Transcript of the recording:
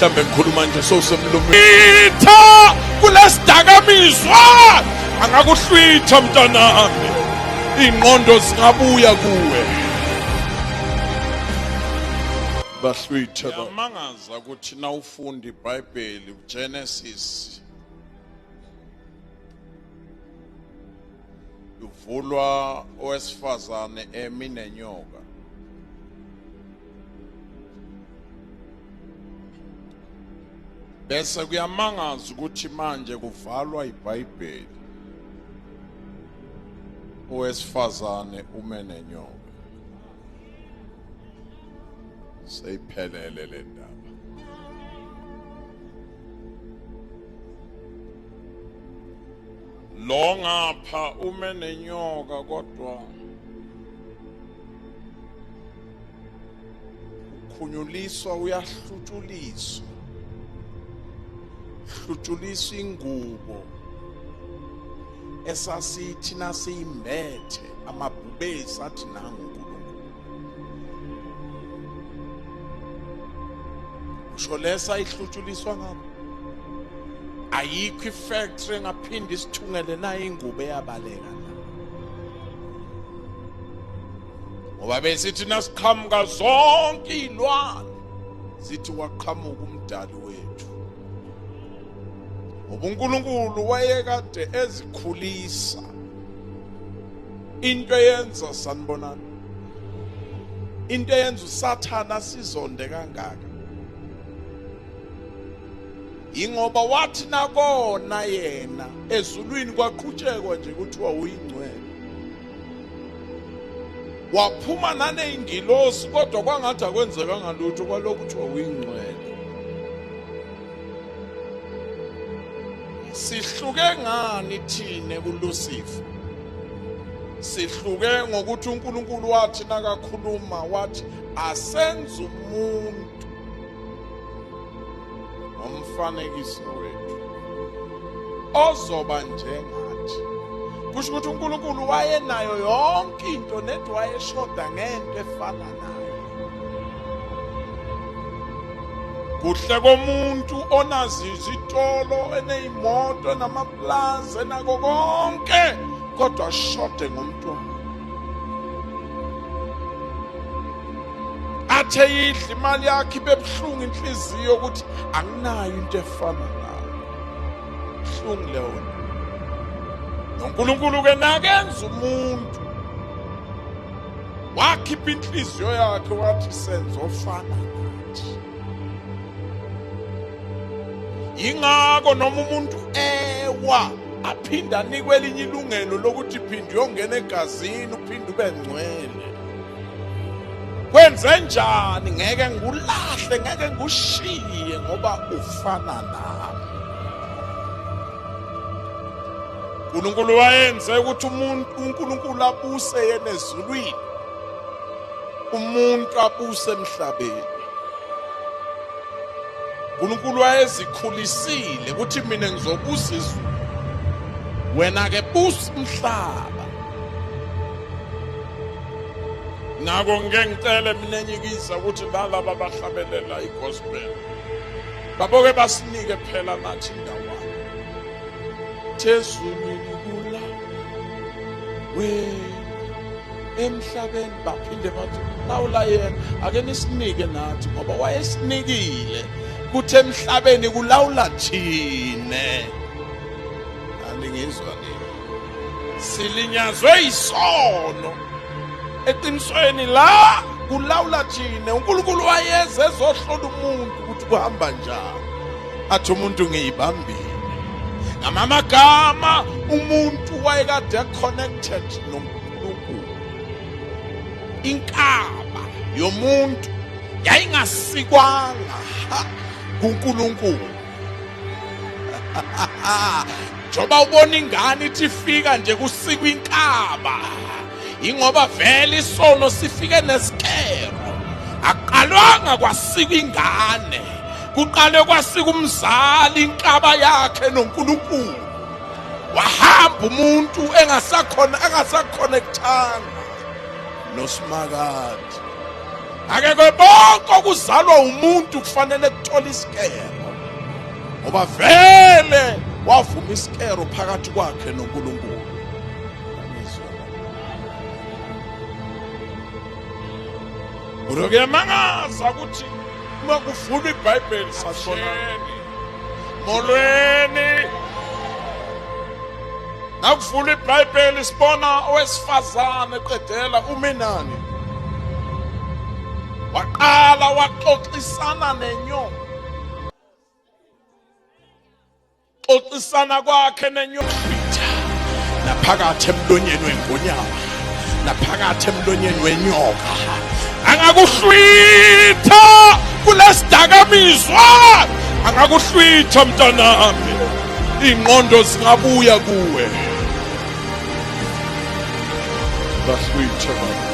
mhlambe ngikhuluma nje sosemlomeni kulesidakamizwa angakuhlwitha mntanami, ingqondo zingabuya kuwe. Bahlwitha bamangaza ukuthi na ufunda iBhayibheli uGenesis uvulwa owesifazane emi nenyoka. Bese kuyamangaza ukuthi manje kuvalwa iBhayibheli owesifazane ume nenyoka. Seyiphelele le ndaba. Lo ngapha ume nenyoka kodwa ukhunyuliswa, uyahlutshuliswa, hlutshuliswa ingubo esasithi nasiyimbethe amabhubesi athi nangu uNkulunkulu. Usho lesa ihlutshuliswa ngapha. Ayikho ifactory engaphindi isithungele nayo ingubo eyabaleka la. Ngoba besithi nasiqhamuka zonke izilwane sithi waqhamuka umdali wethu. Ngoba uNkulunkulu wayekade ezikhulisa. Into yenza sanibonana. Into yenza uSathana sizonde kangaka. Ingoba wathi nakona yena ezulwini kwaqhutshekwa nje kuthiwa uyingcwele. Waphuma naneingilosi kodwa kwangathi akwenzeka ngalutho kwalokho kuthiwa uyingcwele. Sihluke ngani thine kuLucifer? Sihluke ngokuthi uNkulunkulu wathi nakakhuluma wathi asenze umuntu umfanekiso wethu ozoba njengathi. Kusho ukuthi uNkulunkulu wayenayo yonke into nethi wayeshoda ngento efana nayo. Kuhle komuntu onazi izitolo, eneyimoto, enamaplaza, enako konke kodwa shode ngomntwana. Athe yidla imali yakhe bebuhlungu inhliziyo ukuthi anginayo into efana nayo. Buhlungu leyo. noNkulunkulu ke nakenza umuntu wakhipha inhliziyo yakhe wathi senzo ofana nathi. Ingako noma umuntu ewa aphinda anikwe elinye ilungelo lokuthi phinde uyongena egazini uphinde ube ngcwele. Kwenze njani? Ngeke ngulahle, ngeke ngushiye ngoba ufana nami. uNkulunkulu wayenze ukuthi uNkulunkulu abuse yena ezulwini, umuntu abuse emhlabeni. uNkulunkulu wayezikhulisile ukuthi mina ngizobusa izulu, wena ke busa umhlaba. Nako ngeke ngicele mina enyikiza ukuthi balaba abahlabelela igospel baboke basinike phela nathi indawana. Thezulwini kula wena emhlabeni baphinde bathi lawula yena ake nisinike nathi ngoba wayesinikile kuthi emhlabeni kulawula thine. Angizwa nini? Silinyazwe isono. Eqinisweni la kulawula thine. uNkulunkulu wayeze ezohlola umuntu ukuthi kuhamba njani. Athi umuntu ngiyibambile. Ngamagama umuntu wayekade connected noNkulunkulu. Inkaba yomuntu yayingasikwanga kuNkulunkulu. Njoba ubona ingane ithi ifika nje kusikwa inkaba. Ingoba vele isono sifike nesikero. Aqalwanga kwasikwa ingane, kuqale kwasika umzali inkaba yakhe noNkulunkulu. Wahamba umuntu engasaconnectanga noSimakade. Akekho bonke okuzalwa umuntu kufanele kuthola isikero, ngoba vele wavuma isikero phakathi kwakhe noNkulunkulu. Urokemangaza ukuthi uma kuvula iBhayibheli sasonani molweni. Nakuvula iBhayibheli sibona owesifazane eqedela uMenani waqala waxoxisana nenyoka. Xoxisana kwakhe nenyoka naphakathi emlonyeni wengonyama, naphakathi emlonyeni wenyoka. Angakuhlwitha kulesidakamizwa, angakuhlwitha mntanami, ingqondo zingabuya kuwe. Bahlwitha.